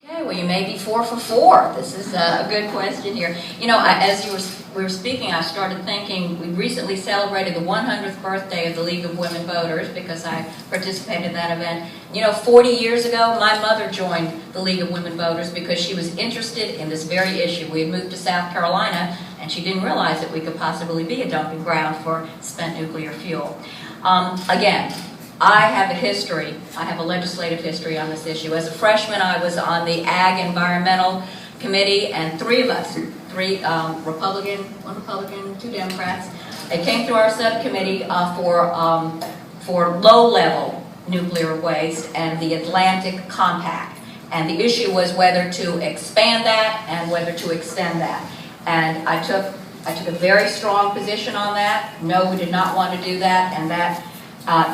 Okay, well, you may be 4 for 4. This is a good question here. You know, as we were speaking, I started thinking we recently celebrated the 100th birthday of the League of Women Voters because I participated in that event. You know, 40 years ago, my mother joined the League of Women Voters because she was interested in this very issue. We had moved to South Carolina, and she didn't realize that we could possibly be a dumping ground for spent nuclear fuel. Again, I have a history, I have a legislative history on this issue. As a freshman, I was on the Ag Environmental Committee, and three Republican, one Republican, 2 Democrats, they came through our subcommittee for low-level nuclear waste and the Atlantic Compact. And the issue was whether to expand that and whether to extend that. And I took a very strong position on that. No, we did not want to do that, and that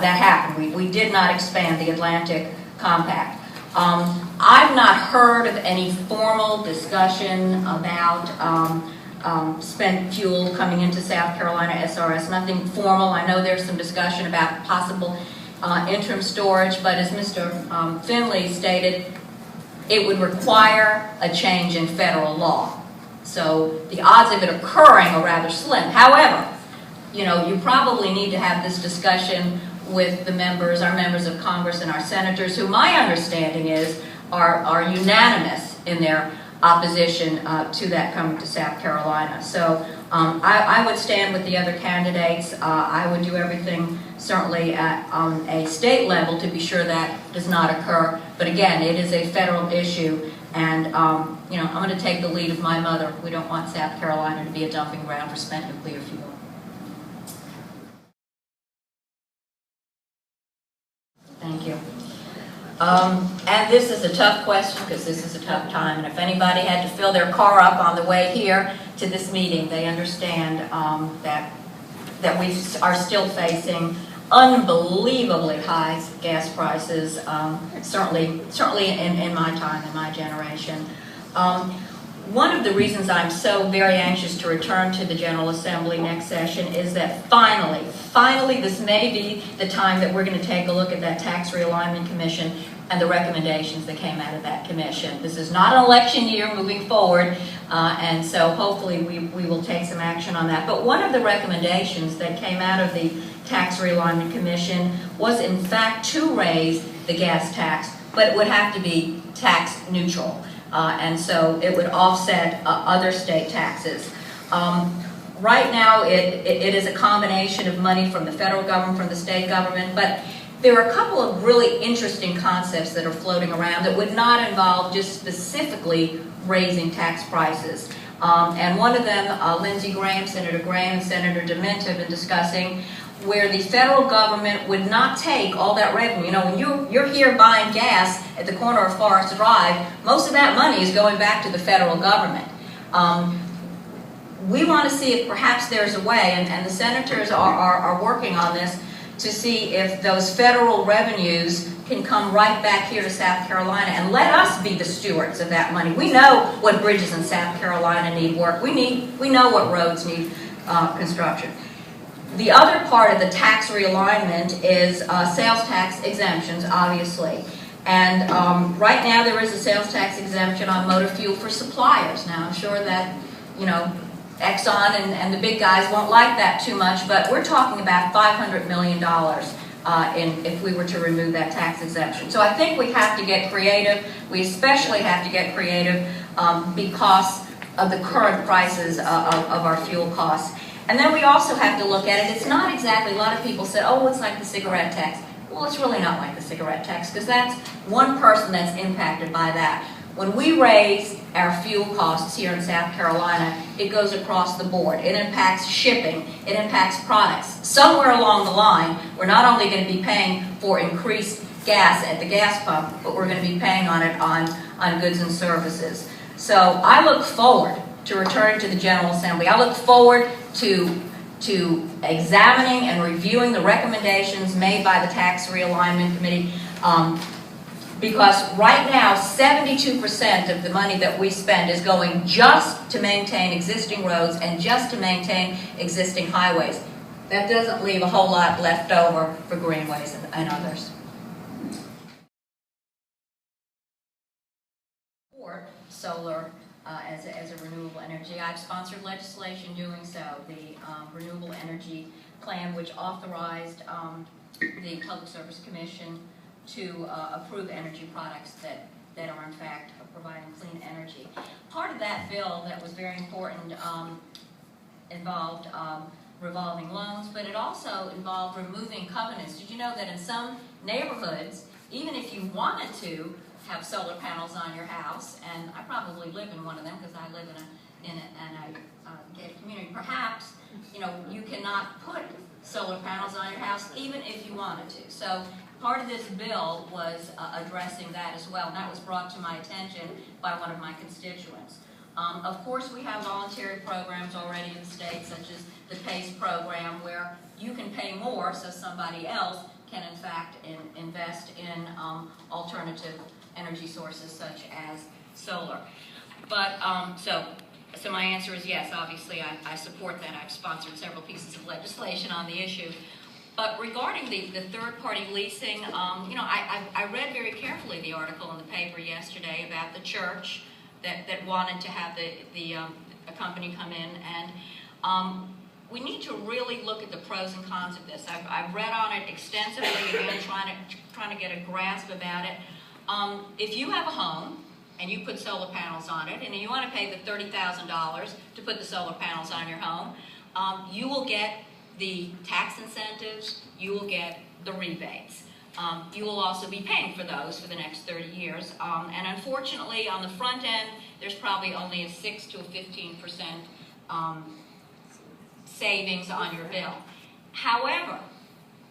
happened. We did not expand the Atlantic Compact. I've not heard of any formal discussion about spent fuel coming into South Carolina SRS, nothing formal. I know there's some discussion about possible interim storage, but as Mr. Finley stated, it would require a change in federal law. So the odds of it occurring are rather slim. However, you know, you probably need to have this discussion with the members, our members of Congress and our senators, who my understanding is are unanimous in their opposition to that coming to South Carolina. So I would stand with the other candidates. I would do everything certainly on a state level to be sure that does not occur. But again, it is a federal issue, and you know, I'm going to take the lead of my mother. We don't want South Carolina to be a dumping ground for spent nuclear fuel. Thank you. And this is a tough question because this is a tough time, and if anybody had to fill their car up on the way here to this meeting, they understand that we are still facing unbelievably high gas prices, certainly in my time, in my generation. One of the reasons I'm so very anxious to return to the General Assembly next session is that finally this may be the time that we're going to take a look at that Tax Realignment Commission and the recommendations that came out of that commission. This is not an election year moving forward, and so hopefully we will take some action on that. But one of the recommendations that came out of the Tax Realignment Commission was in fact to raise the gas tax, but it would have to be tax neutral. And so it would offset other state taxes. Right now it is a combination of money from the federal government, from the state government, but there are a couple of really interesting concepts that are floating around that would not involve just specifically raising tax prices. And one of them, Lindsey Graham, Senator Graham, and Senator DeMint have been discussing, where the federal government would not take all that revenue. You know, when you're here buying gas at the corner of Forest Drive, most of that money is going back to the federal government. We want to see if perhaps there's a way, and the senators are working on this, to see if those federal revenues can come right back here to South Carolina and let us be the stewards of that money. We know what bridges in South Carolina need work. We know what roads need construction. The other part of the tax realignment is sales tax exemptions, obviously. And right now there is a sales tax exemption on motor fuel for suppliers. Now I'm sure that, you know, Exxon and the big guys won't like that too much, but we're talking about $500 million if we were to remove that tax exemption. So I think we have to get creative. We especially have to get creative because of the current prices of our fuel costs. And then we also have to look at it. It's not exactly, a lot of people said, oh, it's like the cigarette tax. Well, it's really not like the cigarette tax because that's one person that's impacted by that. When we raise our fuel costs here in South Carolina, it goes across the board. It impacts shipping. It impacts products. Somewhere along the line, we're not only going to be paying for increased gas at the gas pump, but we're going to be paying on it on goods and services. So I look forward to returning to the General Assembly. I look forward to examining and reviewing the recommendations made by the Tax Realignment Committee. Because right now, 72% of the money that we spend is going just to maintain existing roads and just to maintain existing highways. That doesn't leave a whole lot left over for greenways and others. solar as a renewable energy. I've sponsored legislation doing so, the Renewable Energy Plan, which authorized the Public Service Commission to approve energy products that are in fact providing clean energy. Part of that bill that was very important involved revolving loans, but it also involved removing covenants. Did you know that in some neighborhoods, even if you wanted to have solar panels on your house, and I probably live in one of them because I live in a gated community, perhaps you cannot put solar panels on your house even if you wanted to. So part of this bill was addressing that as well, and that was brought to my attention by one of my constituents. Of course, we have voluntary programs already in the state, such as the PACE program, where you can pay more so somebody else can in fact invest in alternative energy sources such as solar. But so my answer is yes, obviously I support that. I've sponsored several pieces of legislation on the issue. But regarding the third-party leasing, I read very carefully the article in the paper yesterday about the church that wanted to have a company come in, and we need to really look at the pros and cons of this. I've read on it extensively, again, trying to get a grasp about it. If you have a home and you put solar panels on it, and you want to pay the $30,000 to put the solar panels on your home, you will get the tax incentives, you will get the rebates. You will also be paying for those for the next 30 years. And unfortunately, on the front end, there's probably only a 6 to 15% savings on your bill. However,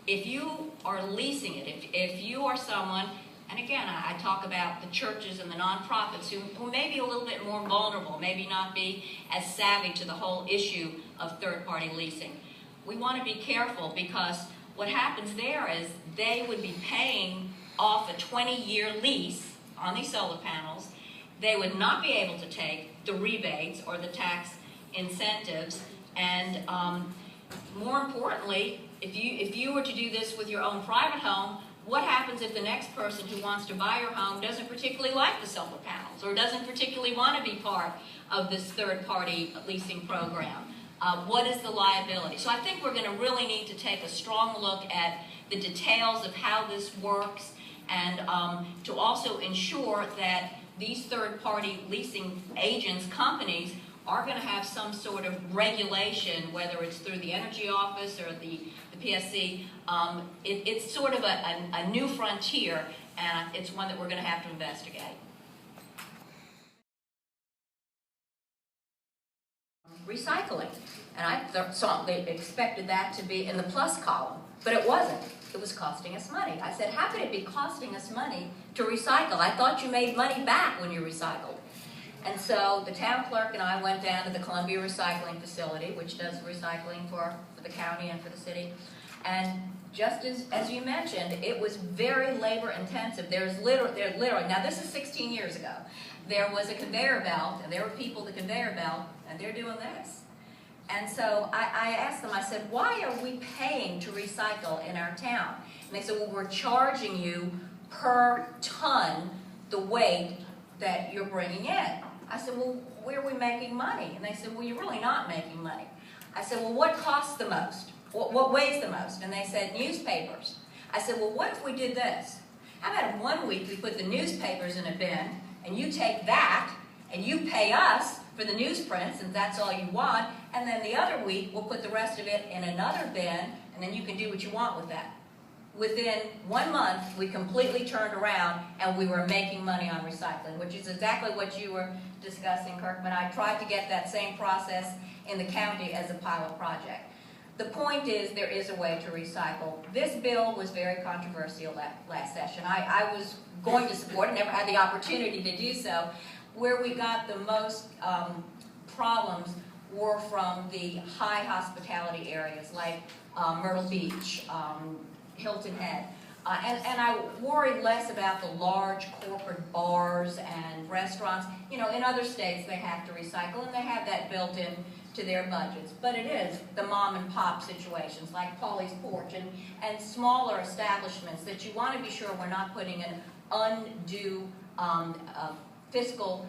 if you are leasing it, if you are someone, and again, I talk about the churches and the nonprofits who may be a little bit more vulnerable, maybe not be as savvy to the whole issue of third-party leasing. We want to be careful, because what happens there is they would be paying off a 20-year lease on these solar panels. They would not be able to take the rebates or the tax incentives, and more importantly, if you were to do this with your own private home, what happens if the next person who wants to buy your home doesn't particularly like the solar panels, or doesn't particularly want to be part of this third-party leasing program? What is the liability? So I think we're going to really need to take a strong look at the details of how this works, and to also ensure that these third-party leasing agents, companies, are going to have some sort of regulation, whether it's through the Energy Office or the PSC. It's sort of a new frontier, and it's one that we're going to have to investigate. Recycling, and I certainly expected that to be in the plus column, but it wasn't. It was costing us money. I said, how could it be costing us money to recycle? I thought you made money back when you recycled. And so the town clerk and I went down to the Columbia Recycling Facility, which does recycling for the county and for the city. And just as you mentioned, it was very labor intensive. There's literally, now this is 16 years ago, there was a conveyor belt, and there were people at the conveyor belt, and they're doing this. And so I asked them, I said, why are we paying to recycle in our town? And they said, well, we're charging you per ton the weight that you're bringing in. I said, well, where are we making money? And they said, well, you're really not making money. I said, well, what costs the most? What weighs the most? And they said, newspapers. I said, well, what if we did this? How about if 1 week we put the newspapers in a bin, and you take that, and you pay us for the newsprints, and that's all you want, and then the other week we'll put the rest of it in another bin, and then you can do what you want with that. Within 1 month, we completely turned around, and we were making money on recycling, which is exactly what you were discussing, Kirkman. I tried to get that same process in the county as a pilot project. The point is, there is a way to recycle. This bill was very controversial last session. I was going to support it, never had the opportunity to do so. Where we got the most problems were from the high hospitality areas, like Myrtle Beach, Hilton Head. And I worried less about the large corporate bars and restaurants. You know, in other states they have to recycle, and they have that built in to their budgets. But it is the mom and pop situations like Paulie's Porch and smaller establishments that you want to be sure we're not putting an undue fiscal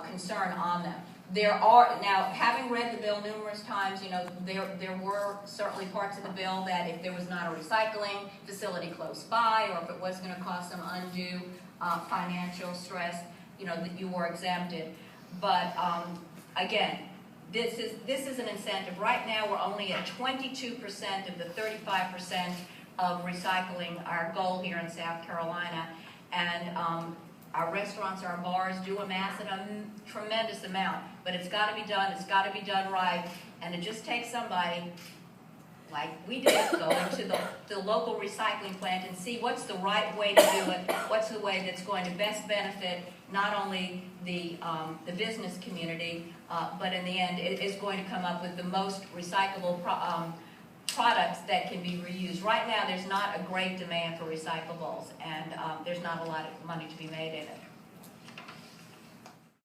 concern on them. There are, now, having read the bill numerous times, you know, there were certainly parts of the bill that if there was not a recycling facility close by, or if it was going to cause some undue financial stress, you know, that you were exempted. But again, this is an incentive. Right now, we're only at 22% of the 35% of recycling, our goal here in South Carolina, and our restaurants, our bars do amass a tremendous amount, but it's got to be done. It's got to be done right, and it just takes somebody like we did go into the local recycling plant and see what's the right way to do it, what's the way that's going to best benefit not only the business community, but in the end it is going to come up with the most recyclable products that can be reused. Right now there's not a great demand for recyclables, and there's not a lot of money to be made in it.